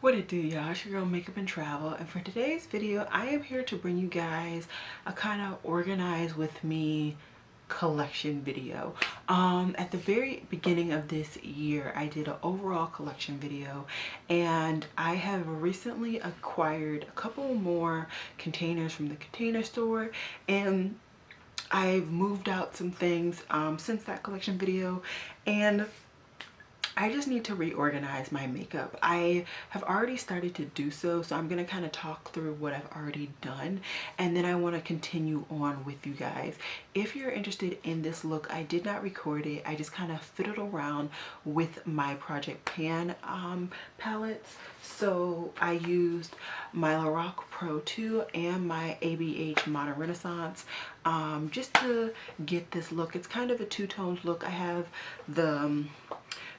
What it do, y'all? It's your girl Makeup and Travel, and for today's video I am here to bring you guys a kind of organize with me collection video. At the very beginning of this year I did an overall collection video, and I have recently acquired a couple more containers from the Container Store, and I've moved out some things since that collection video, and I just need to reorganize my makeup. I have already started to do so, so I'm going to kind of talk through what I've already done, and then I want to continue on with you guys. If you're interested in this look, I did not record it. I just kind of fiddled around with my Project Pan palettes. So I used my Lorac Pro 2 and my ABH Modern Renaissance just to get this look. It's kind of a two-tone look. I have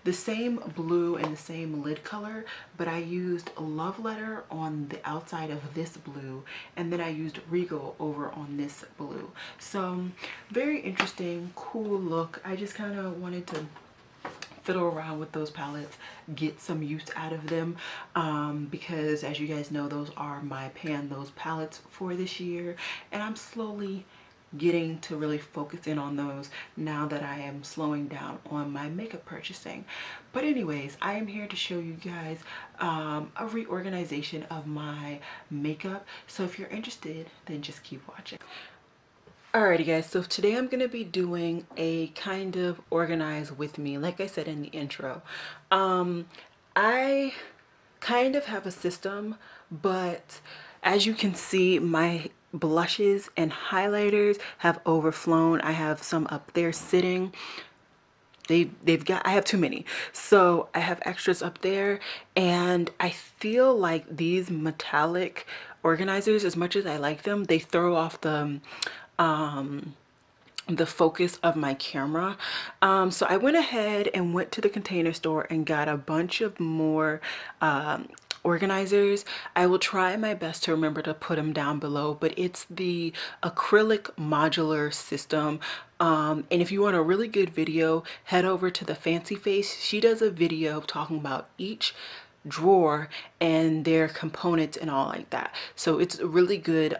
the same blue and the same lid color, but I used Love Letter on the outside of this blue, and then I used Regal over on this blue. So very interesting, cool look. I just kind of wanted to fiddle around with those palettes, get some use out of them, because as you guys know, those are my those palettes for this year, and I'm slowly getting to really focus in on those now that I am slowing down on my makeup purchasing. But anyways, I am here to show you guys a reorganization of my makeup. So if you're interested, then just keep watching. Alrighty guys, so today I'm going to be doing a kind of organize with me, like I said in the intro. I kind of have a system, but as you can see, my blushes and highlighters have overflown. I have some up there sitting. I have too many, so I have extras up there, and I feel like these metallic organizers, as much as I like them, they throw off the focus of my camera. So I went ahead and went to the Container Store and got a bunch of more organizers. I will try my best to remember to put them down below, but it's the acrylic modular system. And if you want a really good video, head over to the Fancy Face. She does a video talking about each drawer and their components and all like that. So it's a really good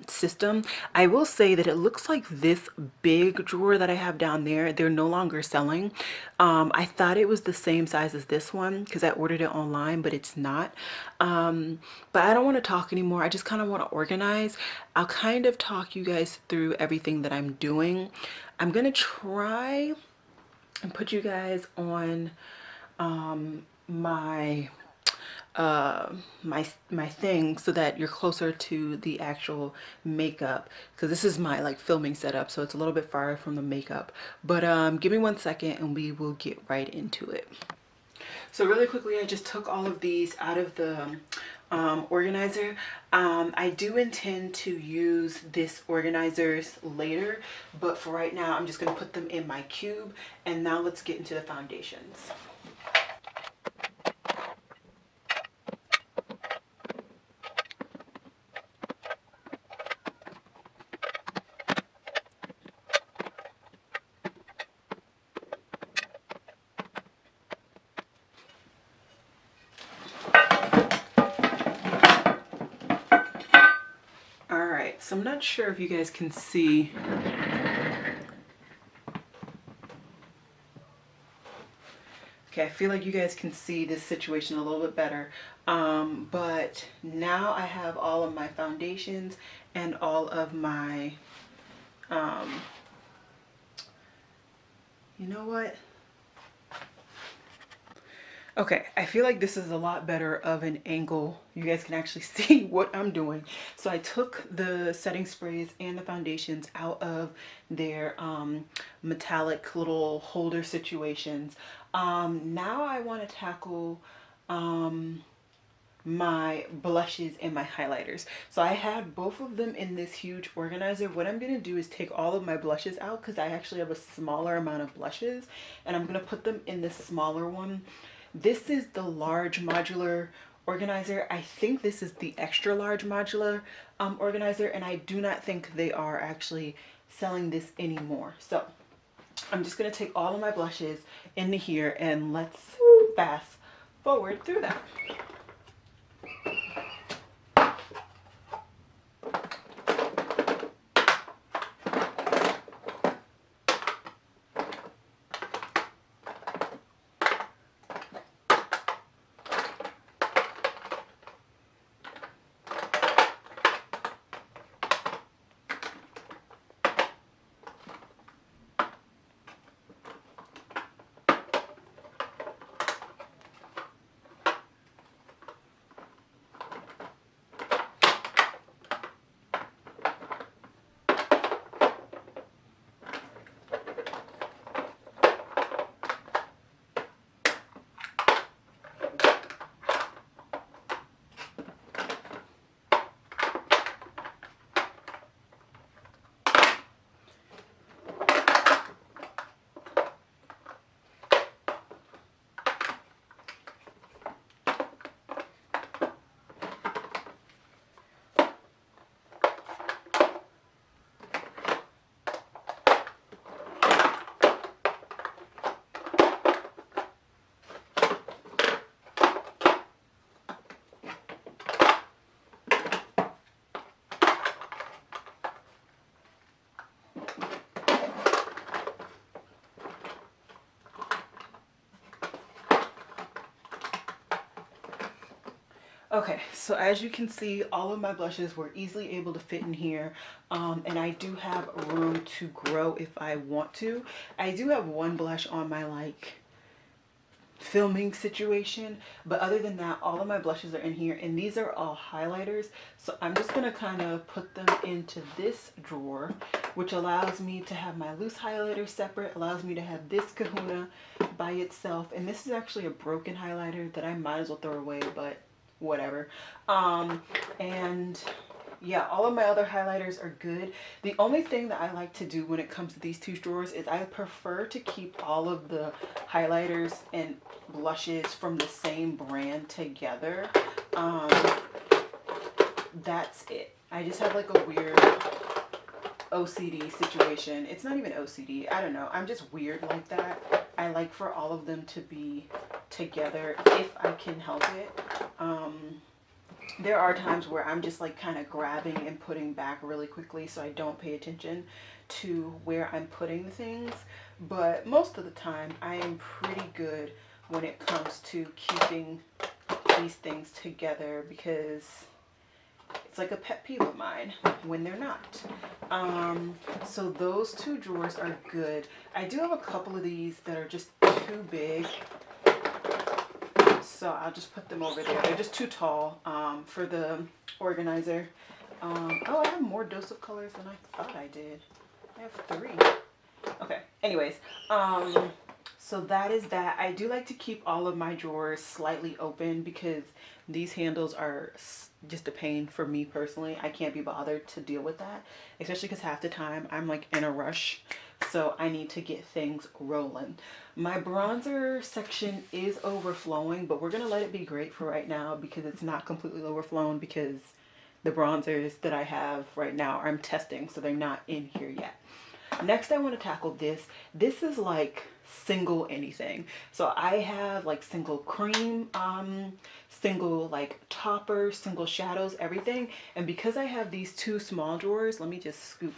system. I will say that it looks like this big drawer that I have down there, they're no longer selling. I thought it was the same size as this one because I ordered it online, but it's not. But I don't want to talk anymore. I just kind of want to organize. I'll kind of talk you guys through everything that I'm doing. I'm gonna try and put you guys on my thing so that you're closer to the actual makeup, because this is my like filming setup, so it's a little bit far from the makeup. But give me 1 second and we will get right into it. So really quickly, I just took all of these out of the organizer. I do intend to use this organizers later, but for right now I'm just going to put them in my cube. And now let's get into the foundations. So I'm not sure if you guys can see. Okay, I feel like you guys can see this situation a little bit better. But now I have all of my foundations and all of my, you know what? Okay, I feel like this is a lot better of an angle. You guys can actually see what I'm doing. So I took the setting sprays and the foundations out of their metallic little holder situations. Now I want to tackle my blushes and my highlighters. So I had both of them in this huge organizer. What I'm going to do is take all of my blushes out, because I actually have a smaller amount of blushes, and I'm going to put them in this smaller one. This is the large modular organizer. I think this is the extra large modular organizer, and I do not think they are actually selling this anymore. So I'm just going to take all of my blushes into here and let's fast forward through that. Okay, so as you can see, all of my blushes were easily able to fit in here, and I do have room to grow if I want to. I do have one blush on my like filming situation, but other than that, all of my blushes are in here, and these are all highlighters. So I'm just gonna kind of put them into this drawer, which allows me to have my loose highlighter separate, allows me to have this kahuna by itself, and this is actually a broken highlighter that I might as well throw away, but whatever. And yeah, all of my other highlighters are good. The only thing that I like to do when it comes to these two drawers is I prefer to keep all of the highlighters and blushes from the same brand together. That's it. I just have like a weird OCD situation. It's not even OCD. I don't know. I'm just weird like that. I like for all of them to be together if I can help it. There are times where I'm just like kind of grabbing and putting back really quickly, so I don't pay attention to where I'm putting the things. But most of the time I am pretty good when it comes to keeping these things together, because it's like a pet peeve of mine when they're not. So those two drawers are good. I do have a couple of these that are just too big, so I'll just put them over there. They're just too tall for the organizer. Oh, I have more dose of colors than I thought I did. I have 3. Okay, anyways, so that is that. I do like to keep all of my drawers slightly open because these handles are just a pain for me personally. I can't be bothered to deal with that, especially because half the time I'm like in a rush, so I need to get things rolling. My bronzer section is overflowing, but we're gonna let it be great for right now because it's not completely overflown, because the bronzers that I have right now I'm testing, so they're not in here yet. Next I want to tackle this. This is like single anything. So I have like single cream, single like topper, single shadows, everything. And because I have these two small drawers, let me just scoop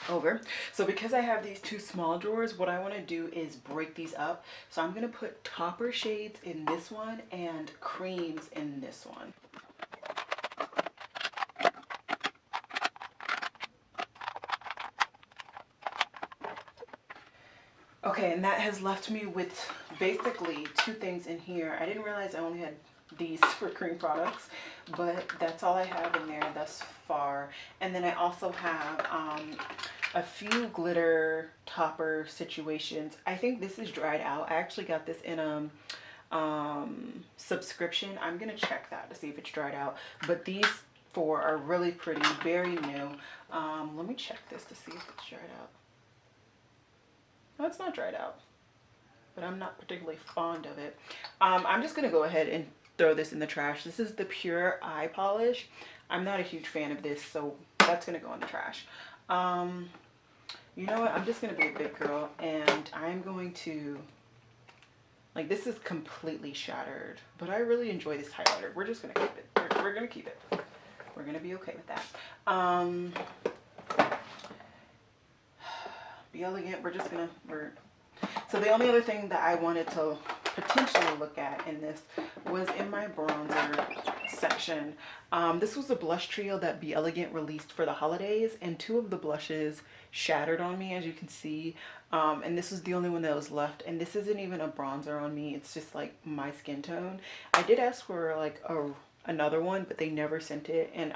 over. So because I have these two small drawers, what I want to do is break these up. So I'm going to put topper shades in this one and creams in this one. Okay, and that has left me with basically 2 things in here. I didn't realize I only had these for cream products, but that's all I have in there thus far. And then I also have a few glitter topper situations. I think this is dried out. I actually got this in a subscription. I'm gonna check that to see if it's dried out, but these 4 are really pretty, very new. Let me check this to see if it's dried out. No, it's not dried out, but I'm not particularly fond of it. I'm just gonna go ahead and throw this in the trash. This is the Pure Eye Polish. I'm not a huge fan of this, so that's gonna go in the trash. You know what? I'm just gonna be a big girl, and I'm going to, like, this is completely shattered, but I really enjoy this highlighter. We're just gonna keep it. We're gonna keep it. We're gonna be okay with that. Be elegant. We're just gonna, so the only other thing that I wanted to potentially look at in this was in my bronzer section. This was a blush trio that Be Elegant released for the holidays, and 2 of the blushes shattered on me, as you can see, and this was the only one that was left, and this isn't even a bronzer on me. It's just like my skin tone. I did ask for like another one, but they never sent it, and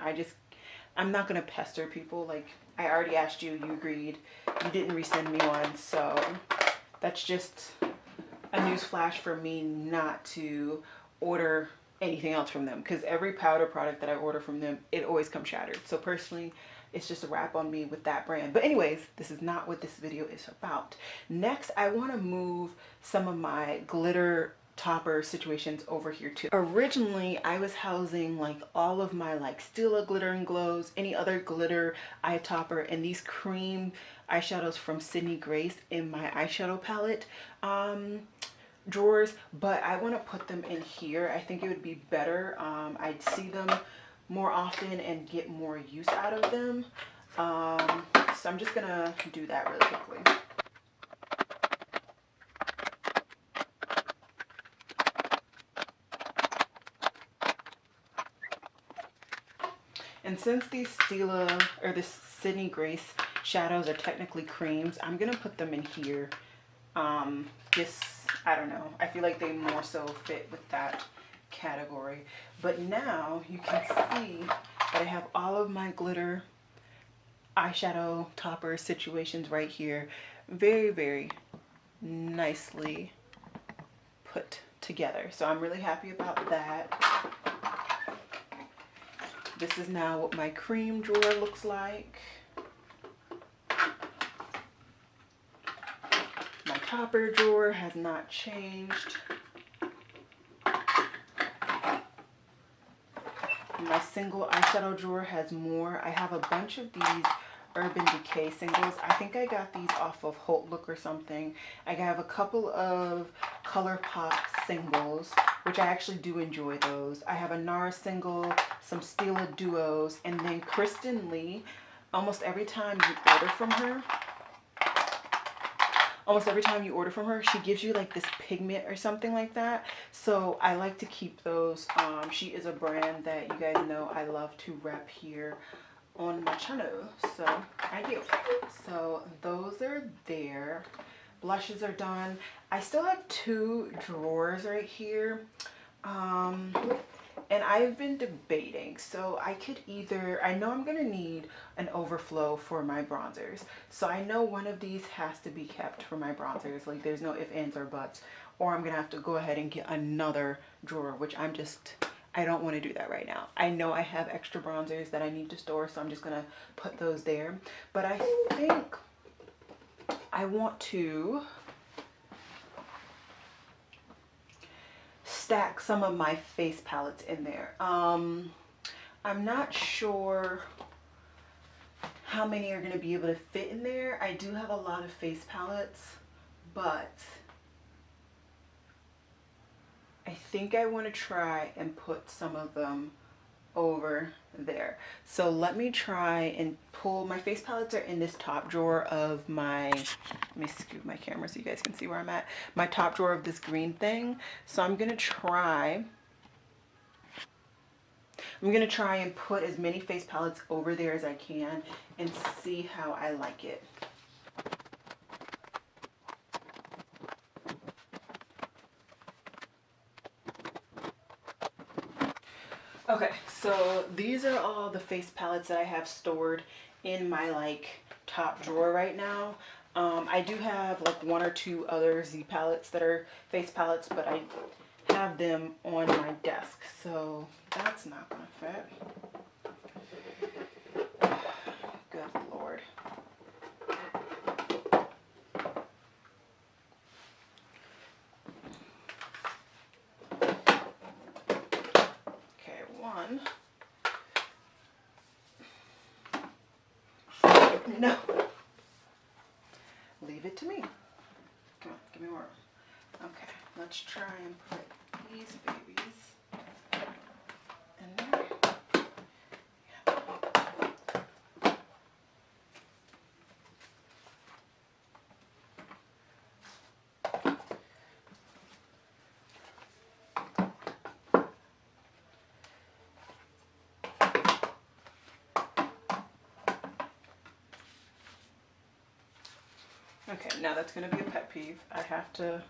I'm not gonna pester people. Like, I already asked you, you agreed, you didn't resend me one, so that's just a news flash for me not to order anything else from them, because every powder product that I order from them, it always comes shattered. So personally, it's just a wrap on me with that brand. But anyways, this is not what this video is about. Next, I want to move some of my glitter topper situations over here too. Originally, I was housing like all of my like Stila glitter and glows, any other glitter eye topper, and these cream eyeshadows from Sydney Grace in my eyeshadow palette drawers, but I want to put them in here. I think it would be better. I'd see them more often and get more use out of them. So I'm just gonna do that really quickly. And since these Stila or this Sydney Grace shadows are technically creams, I'm gonna put them in here. Just, I don't know, I feel like they more so fit with that category. But now you can see that I have all of my glitter eyeshadow topper situations right here, very, very nicely put together. So I'm really happy about that. This is now what my cream drawer looks like. My topper drawer has not changed. My single eyeshadow drawer has more. I have a bunch of these Urban Decay singles. I think I got these off of Holt Look or something. I have a couple of ColourPop singles, which I actually do enjoy those. I have a NARS single, some Stila duos, and then Kristen Lee. Almost every time you order from her, she gives you like this pigment or something like that. So I like to keep those. She is a brand that you guys know I love to rep here on my channel, so I do. So those are there. Blushes are done. I still have 2 drawers right here, and I've been debating. So I could either, I know I'm gonna need an overflow for my bronzers, so I know one of these has to be kept for my bronzers, like there's no ifs, ands, or buts, or I'm gonna have to go ahead and get another drawer, which I don't want to do that right now. I know I have extra bronzers that I need to store, so I'm just going to put those there. But I think I want to stack some of my face palettes in there. I'm not sure how many are going to be able to fit in there. I do have a lot of face palettes, but I think I want to try and put some of them over there. So let me try and pull, my face palettes are in this top drawer of my, let me scoot my camera so you guys can see where I'm at, my top drawer of this green thing. So I'm going to try and put as many face palettes over there as I can and see how I like it. Okay, so these are all the face palettes that I have stored in my like top drawer right now. I do have like 1 or 2 other Z palettes that are face palettes, but I have them on my desk, so that's not gonna fit. Good Lord. One. No. Leave it to me. Come on, give me more. Okay, let's try and put these babies in there. Okay, now that's going to be a pet peeve. I have to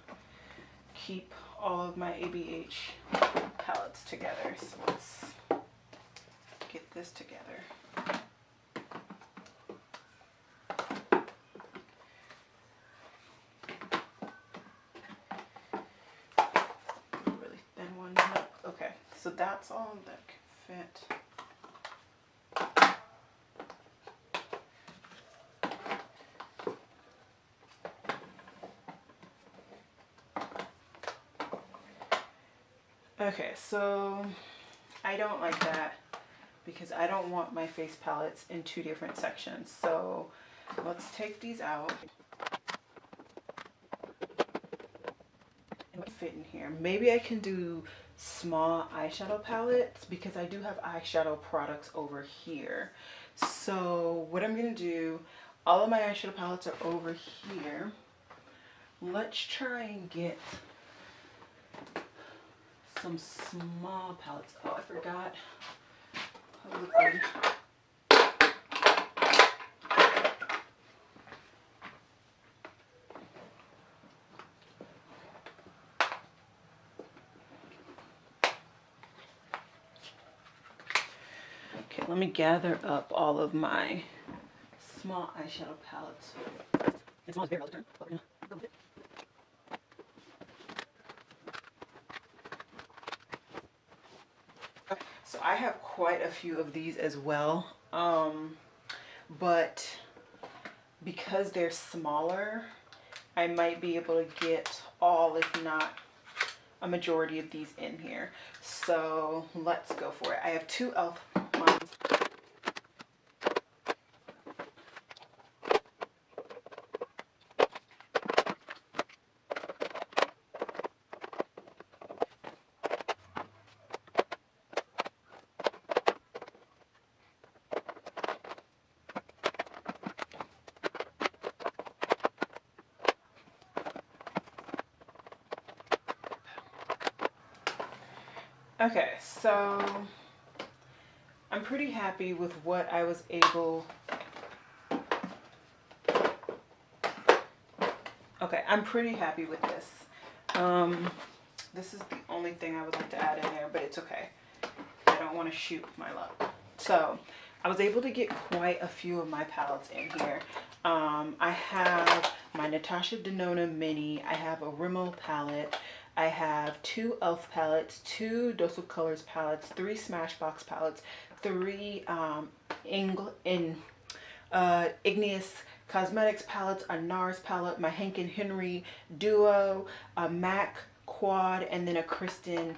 keep all of my ABH palettes together. So let's get this together. Really thin one. Nope. Okay, so that's all that can fit. Okay, so I don't like that because I don't want my face palettes in 2 different sections. So let's take these out. And fit in here. Maybe I can do small eyeshadow palettes because I do have eyeshadow products over here. So what I'm going to do, all of my eyeshadow palettes are over here. Let's try and get some small palettes. Oh, I forgot. liquid. Okay, let me gather up all of my small eyeshadow palettes. It's small is very relative, but we're gonna go with it. Okay, so I have quite a few of these as well, but because they're smaller, I might be able to get all, if not a majority of these in here. So let's go for it. I have two e.l.f. ones. Okay, so I'm pretty happy with what I was able. Okay, I'm pretty happy with this. This is the only thing I would like to add in there, but it's okay. I don't want to shoot my luck. So I was able to get quite a few of my palettes in here. I have my Natasha Denona Mini. I have a Rimmel palette. I have two e.l.f. palettes, two Dose of Colors palettes, three Smashbox palettes, three Igneous Cosmetics palettes, a NARS palette, my Hank and Henry Duo, a MAC Quad, and then a Kristen,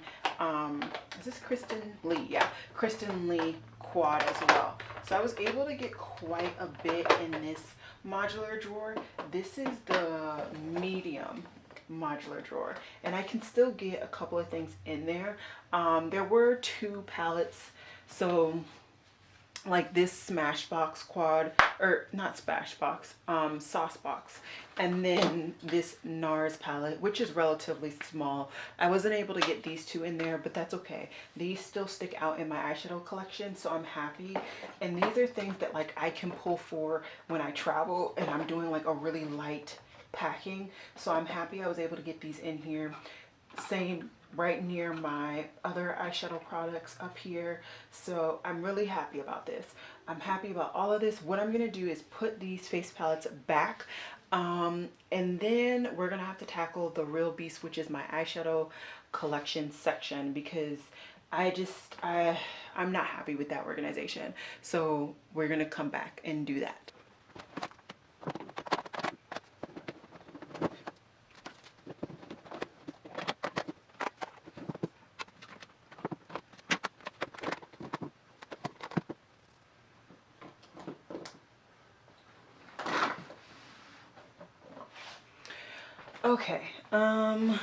is this Kristen Lee? Yeah, Kristen Lee Quad as well. So I was able to get quite a bit in this modular drawer. This is the medium modular drawer, and I can still get a couple of things in there. There were two palettes, so like this Smashbox Quad, or not Smashbox, Saucebox, and then this NARS palette, which is relatively small. I wasn't able to get these two in there, but that's okay. These still stick out in my eyeshadow collection, so I'm happy. And these are things that like I can pull for when I travel and I'm doing like a really light packing, so I'm happy I was able to get these in here. Same right near my other eyeshadow products up here, so I'm really happy about this. I'm happy about all of this. What I'm gonna do is put these face palettes back, and then we're gonna have to tackle the real beast, which is my eyeshadow collection section, because I'm not happy with that organization, so we're gonna come back and do that. Okay, so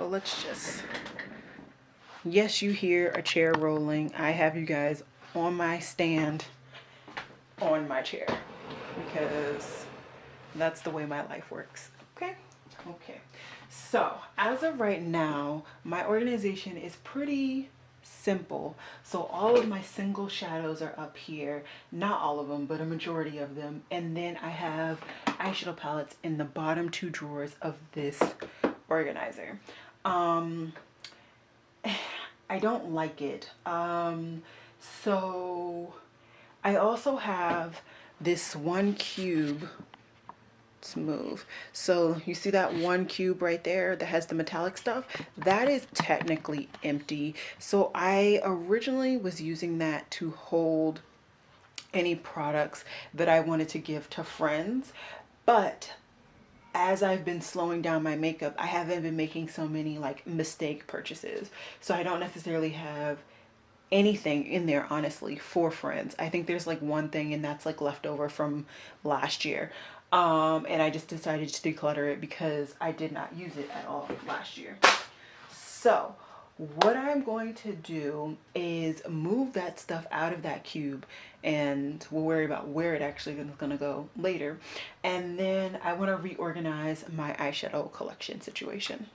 let's just, yes, you hear a chair rolling. I have you guys on my stand on my chair because that's the way my life works. Okay, so as of right now, my organization is pretty simple. So all of my single shadows are up here, not all of them, but a majority of them, and then I have eyeshadow palettes in the bottom two drawers of this organizer. I don't like it. So I also have this one cube. Let's move. So you see that one cube right there that has the metallic stuff? That is technically empty. So I originally was using that to hold any products that I wanted to give to friends, but as I've been slowing down my makeup, I haven't been making so many like mistake purchases, so I don't necessarily have anything in there honestly for friends. I think there's like one thing, and that's like leftover from last year, and I just decided to declutter it because I did not use it at all last year. So what I'm going to do is move that stuff out of that cube, and we'll worry about where it actually is going to go later. And then I want to reorganize my eyeshadow collection situation.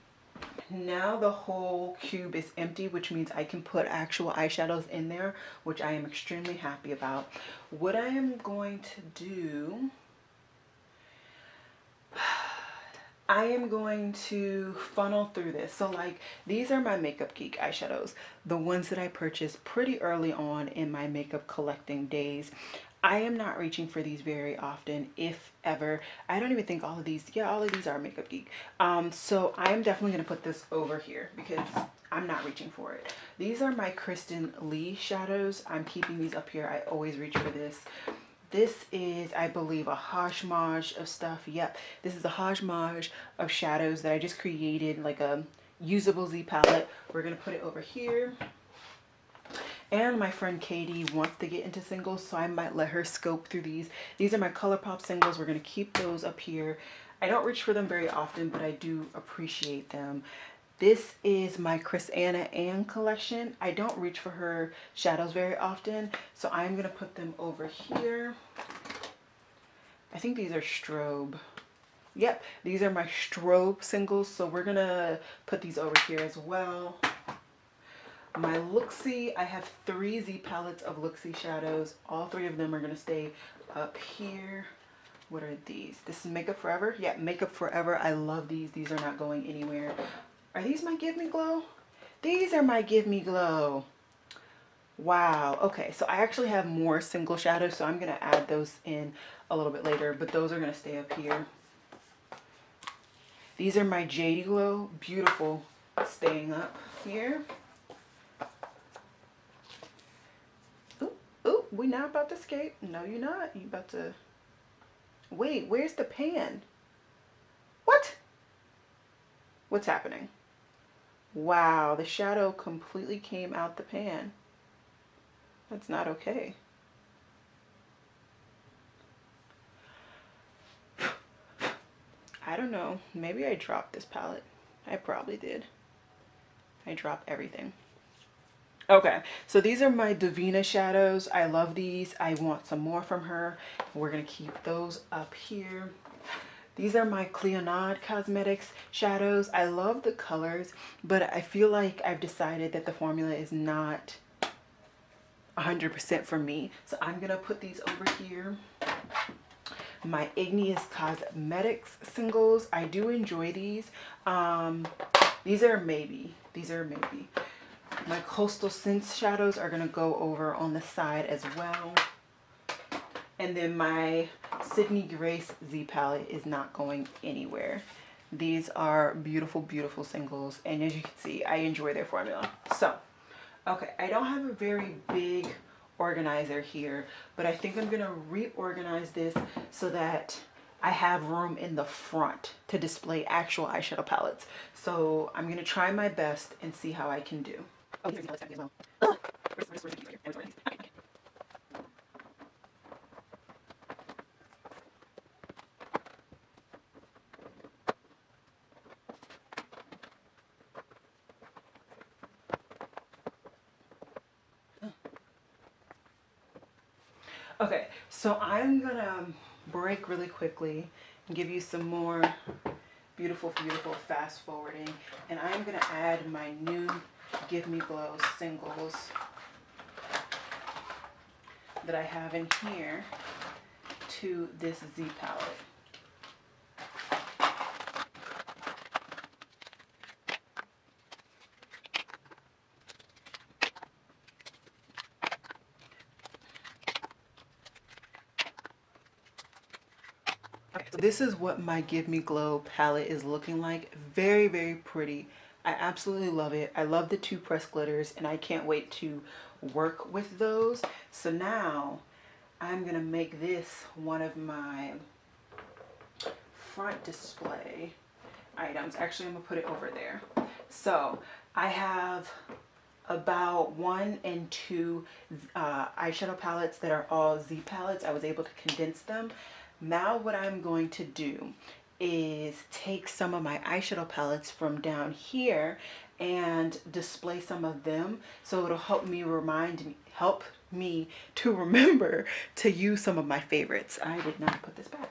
Now the whole cube is empty, which means I can put actual eyeshadows in there, which I am extremely happy about. What I am going to do, I am going to funnel through this. So like, these are my Makeup Geek eyeshadows, the ones that I purchased pretty early on in my makeup collecting days. I am not reaching for these very often, if ever. I don't even think all of these, yeah, all of these are Makeup Geek. So I'm definitely gonna put this over here because I'm not reaching for it. These are my Kristen Lee shadows. I'm keeping these up here. I always reach for this. This is, I believe, a hodgepodge of stuff. Yep, this is a hodgepodge of shadows that I just created, like a usable Z palette. We're gonna put it over here. And my friend Katie wants to get into singles, so I might let her scope through these. These are my ColourPop singles. We're gonna keep those up here. I don't reach for them very often, but I do appreciate them. This is my Krisanna Ann collection. I don't reach for her shadows very often, so I'm gonna put them over here. I think these are strobe. Yep, these are my strobe singles, so we're gonna put these over here as well. My Looksy, I have 3 Z palettes of Looksy shadows. All 3 of them are gonna stay up here. What are these? This is Makeup Forever. Yeah, Makeup Forever. I love these. These are not going anywhere. Are these my Give Me Glow? These are my Give Me Glow. Wow. Okay, so I actually have more single shadows, so I'm gonna add those in a little bit later, but those are gonna stay up here. These are my Jady Glow. Beautiful. Staying up here. Ooh, ooh, we not about to escape. No, you're not. You about to... Wait, where's the pan? What? What's happening? Wow, the shadow completely came out the pan. That's not okay. I don't know. Maybe I dropped this palette. I probably did. I dropped everything. Okay, so these are my Divina Shadows. I love these. I want some more from her. We're going to keep those up here. These are my Cleonade Cosmetics shadows. I love the colors, but I feel like I've decided that the formula is not 100% for me. So I'm going to put these over here. My Igneous Cosmetics singles. I do enjoy these. These are maybe. These are maybe. My Coastal Scents shadows are going to go over on the side as well. And then my Sydney Grace Z palette is not going anywhere. These are beautiful, beautiful singles. And as you can see, I enjoy their formula. So, okay, I don't have a very big organizer here, but I think I'm going to reorganize this so that I have room in the front to display actual eyeshadow palettes. So I'm going to try my best and see how I can do. Oh, here's the palette as well. Where's the key right here? Okay, so I'm gonna break really quickly and give you some more beautiful, beautiful fast forwarding. And I'm gonna add my new Give Me Glow singles that I have in here to this Z palette. So this is what my Give Me Glow palette is looking like. Very, very pretty. I absolutely love it. I love the 2 pressed glitters and I can't wait to work with those. So now I'm going to make this one of my front display items. Actually, I'm going to put it over there. So I have about 1 and 2 eyeshadow palettes that are all Z palettes. I was able to condense them. Now what I'm going to do is take some of my eyeshadow palettes from down here and display some of them, so it'll help me to remember to use some of my favorites. I did not put this back.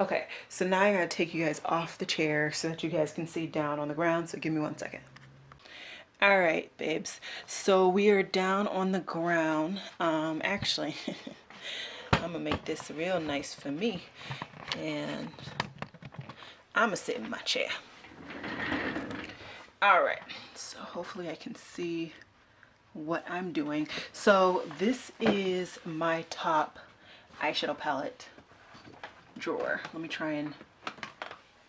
Okay, so now I gotta take you guys off the chair so that you guys can see down on the ground. So give me 1 second. All right, babes. So we are down on the ground. Actually, I'm gonna make this real nice for me, and I'm gonna sit in my chair. All right. So hopefully I can see what I'm doing. So this is my top eyeshadow palette drawer. Let me try and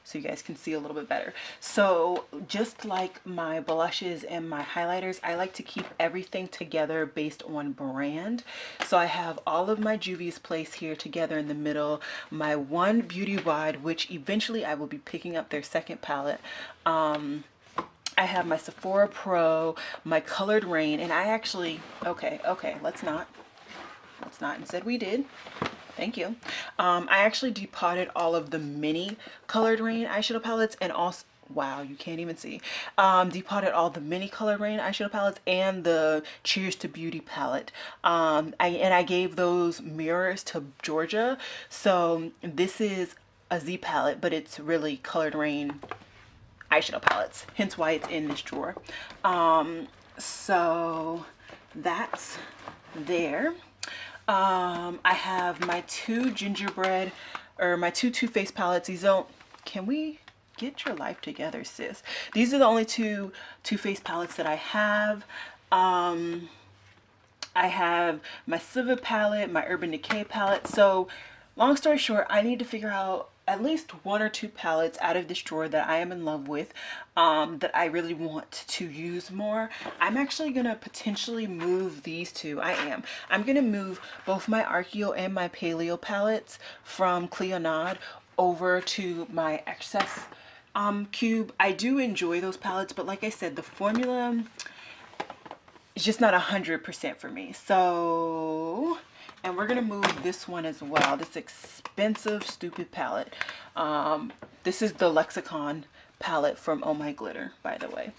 so you guys can see a little bit better. So just like my blushes and my highlighters, I like to keep everything together based on brand. So I have all of my Juvia's Place here together in the middle, my one Beauty Wide, which eventually I will be picking up their second palette. I have my Sephora Pro, my Colored Rain, and I actually, okay, let's not, instead we did. Thank you. I actually depotted all of the mini Colored Rain eyeshadow palettes, and also, wow, you can't even see. Depotted all the mini Colored Rain eyeshadow palettes and the Cheers to Beauty palette. I gave those mirrors to Georgia. So this is a Z palette, but it's really Colored Rain eyeshadow palettes, hence why it's in this drawer. So that's there. I have my two gingerbread, or my two Too Faced palettes. These don't, can we get your life together, sis? These are the only two Too Faced palettes that I have. I have my Siva palette, my Urban Decay palette. So long story short, I need to figure out at least one or two palettes out of this drawer that I am in love with, that I really want to use more. I'm actually gonna potentially move these two. I'm gonna move both my Archeo and my Paleo palettes from Cleonade over to my Excess cube. I do enjoy those palettes, but like I said, the formula is just not 100% for me. So, and we're gonna move this one as well, this expensive stupid palette. This is the Lexicon palette from Oh My Glitter, by the way.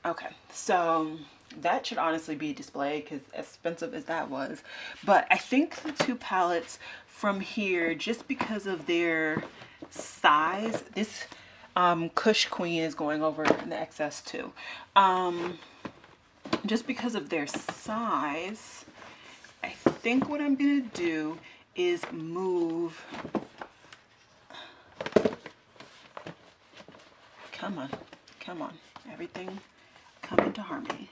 Okay, so that should honestly be displayed because as expensive as that was. But I think the two palettes from here, just because of their size, this Kush Queen is going over in the XS too. Just because of their size, I think what I'm gonna do is move, come on, everything come into harmony.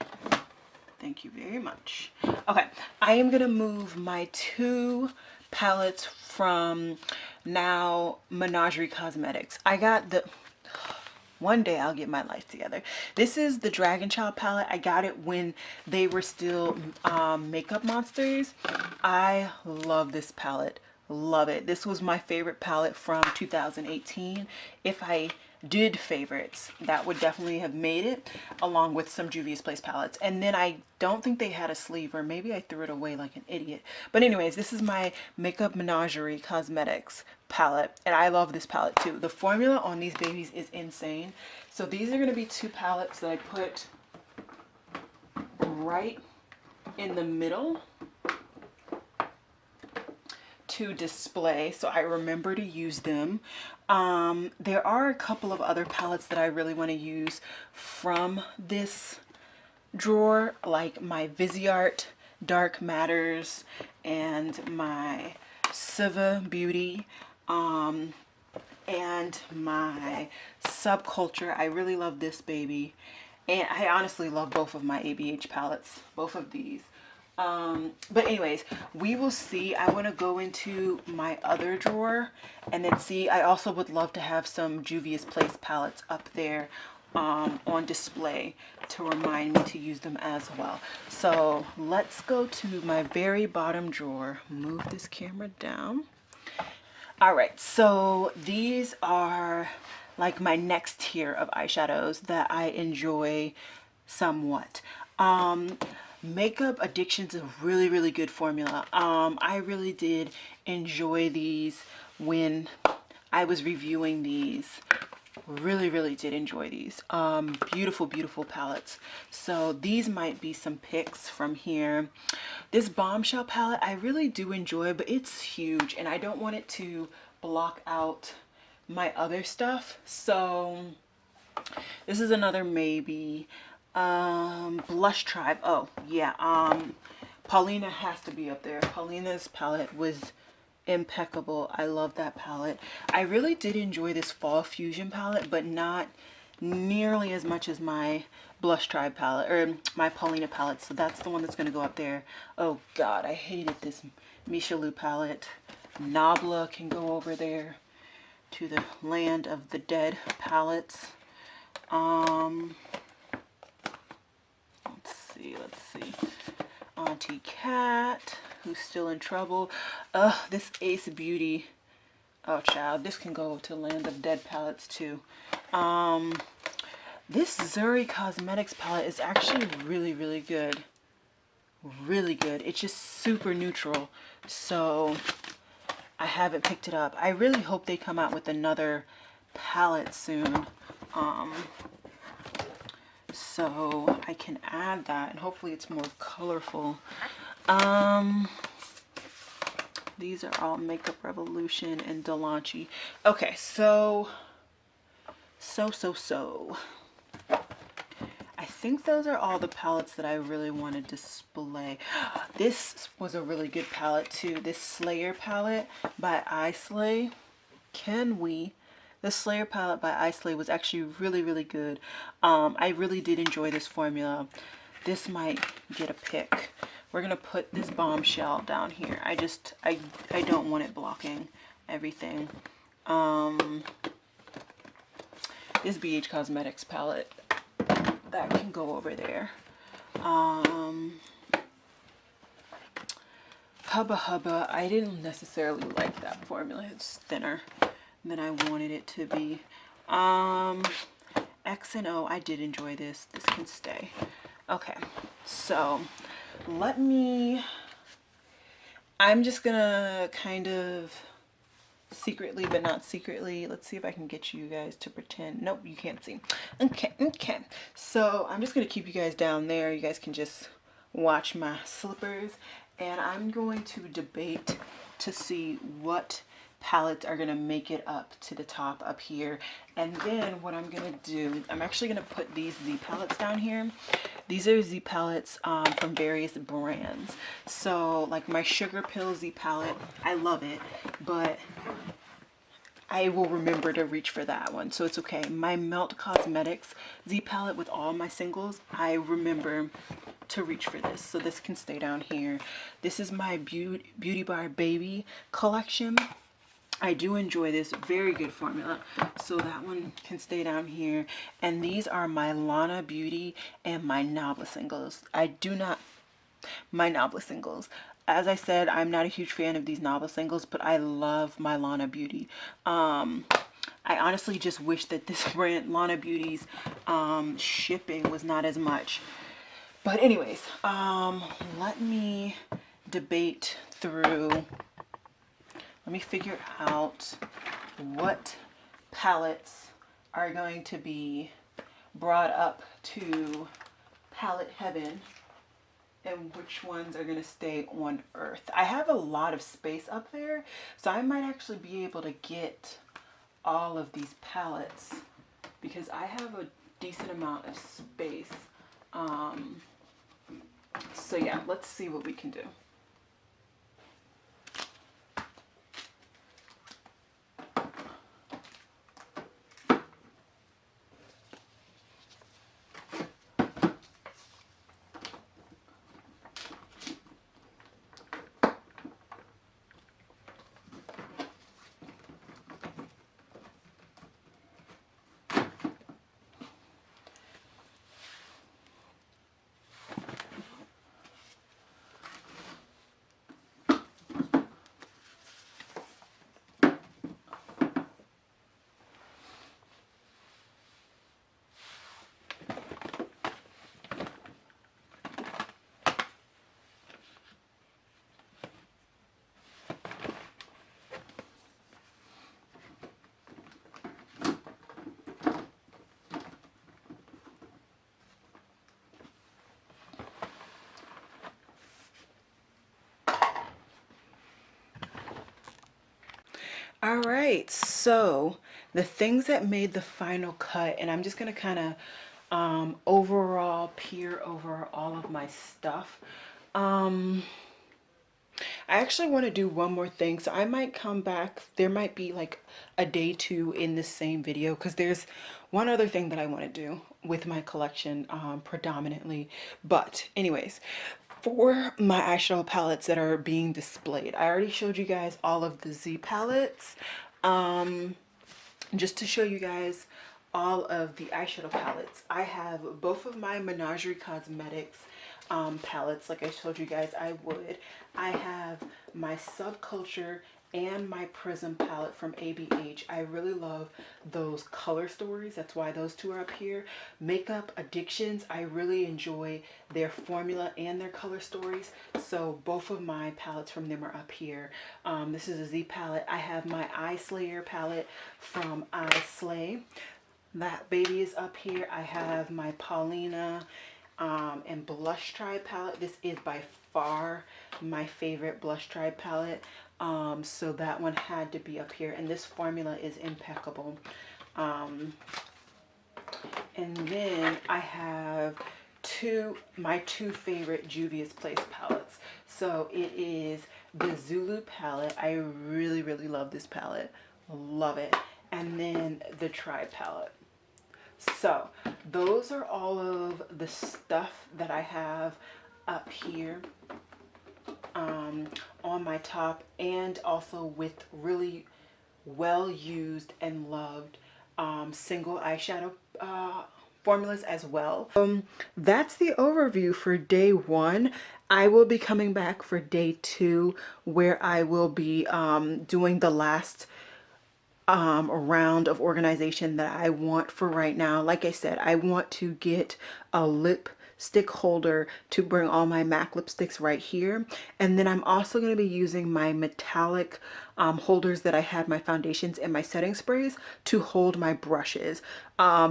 Thank you very much. Okay, I am gonna move my two palettes from now Menagerie Cosmetics. I got the, one day I'll get my life together. This is the Dragon Child palette. I got it when they were still Makeup Monsters. I love this palette. Love it. This was my favorite palette from 2018. If I did favorites, that would definitely have made it, along with some Juvia's Place palettes. And then I don't think they had a sleeve, or maybe I threw it away like an idiot. But anyways, this is my Makeup Menagerie Cosmetics palette, and I love this palette too. The formula on these babies is insane. So these are going to be two palettes that I put right in the middle to display, so I remember to use them. There are a couple of other palettes that I really want to use from this drawer, like my Viseart Dark Matters and my Siva Beauty, and my Subculture. I really love this baby, and I honestly love both of my ABH palettes, both of these. But anyways, we will see. I want to go into my other drawer and then see. I also would love to have some Juvia's Place palettes up there on display to remind me to use them as well. So let's go to my very bottom drawer. Move this camera down. All right, so these are like my next tier of eyeshadows that I enjoy somewhat. Makeup Addiction's a really, really good formula. I really did enjoy these when I was reviewing these really did enjoy these. Beautiful, beautiful palettes. So these might be some picks from here. This Bombshell palette I really do enjoy, but it's huge and I don't want it to block out my other stuff. So this is another maybe. Blush Tribe. Oh yeah, Paulina has to be up there. Paulina's palette was impeccable. I love that palette. I really did enjoy this Fall Fusion palette, but not nearly as much as my Blush Tribe palette or my Paulina palette. So that's the one that's going to go up there. Oh god, I hated this Michelou palette. Nabla can go over there to the land of the dead palettes. Let's see. Auntie Cat, who's still in trouble. This Ace Beauty. Oh, child, this can go to Land of Dead palettes too. This Zuri Cosmetics palette is actually really good. Really good. It's just super neutral. So I haven't picked it up. I really hope they come out with another palette soon. So I can add that and hopefully it's more colorful. These are all Makeup Revolution and Delancey. Okay, so I think those are all the palettes that I really want to display. This was a really good palette too. This Slayer palette by iSlay. The Slayer palette by iSlay was actually really good. I really did enjoy this formula. This might get a pick. We're gonna put this Bombshell down here. I don't want it blocking everything. This BH Cosmetics palette, that can go over there. Hubba Hubba, I didn't necessarily like that formula. It's thinner than I wanted it to be. X and O, I did enjoy this. This can stay. Okay, so I'm just gonna kind of secretly but not secretly, let's see if I can get you guys to pretend. Nope, you can't see. Okay, so I'm just gonna keep you guys down there. You guys can just watch my slippers, and I'm going to debate to see what palettes are gonna make it up to the top up here. And then what I'm gonna do, I'm actually gonna put these Z palettes down here. These are Z palettes from various brands. So like my Sugar Pill Z palette, I love it, but I will remember to reach for that one, so it's okay. My Melt Cosmetics Z palette with all my singles, I remember to reach for this, so this can stay down here. This is my Beauty Bar Baby collection. I do enjoy this, very good formula, so that one can stay down here. And these are my Lana Beauty and my Nabla singles. My Nabla singles. As I said, I'm not a huge fan of these Nabla singles, but I love my Lana Beauty. I honestly just wish that this brand, Lana Beauty's shipping was not as much. But anyways, let me debate through. Let me figure out what palettes are going to be brought up to palette heaven and which ones are going to stay on earth. I have a lot of space up there, so I might actually be able to get all of these palettes because I have a decent amount of space. So yeah, let's see what we can do. All right, so the things that made the final cut, and I'm just gonna kind of overall peer over all of my stuff. I actually want to do one more thing, so I might come back. There might be like a day two in this same video because there's one other thing that I want to do with my collection predominantly. But anyways, for my eyeshadow palettes that are being displayed, I already showed you guys all of the Z palettes. Just to show you guys all of the eyeshadow palettes, I have both of my Menagerie Cosmetics palettes, like I told you guys I would. I have my Subculture and my Prism palette from ABH. I really love those color stories. That's why those two are up here. Makeup Addictions, I really enjoy their formula and their color stories. So both of my palettes from them are up here. This is a Z palette. I have my Eye Slayer palette from Eye Slay. That baby is up here. I have my Paulina and Blush Tribe palette. This is by far my favorite Blush Tribe palette. So that one had to be up here. And this formula is impeccable. And then I have my two favorite Juvia's Place palettes. So it is the Zulu palette. I really, really love this palette. Love it. And then the Tribe palette. So those are all of the stuff that I have up here on my top, and also with really well used and loved single eyeshadow formulas as well. That's the overview for day one. I will be coming back for day two, where I will be doing the last round of organization that I want for right now. Like I said, I want to get a lipstick holder to bring all my MAC lipsticks right here. And then I'm also going to be using my metallic holders that I had my foundations and my setting sprays to hold my brushes,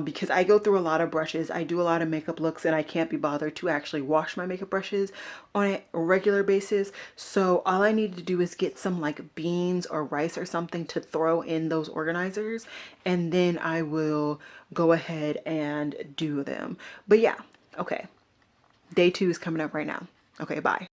because I go through a lot of brushes. I do a lot of makeup looks and I can't be bothered to actually wash my makeup brushes on a regular basis. So all I need to do is get some like beans or rice or something to throw in those organizers, and then I will go ahead and do them. But yeah, okay. Day two is coming up right now. Okay, bye.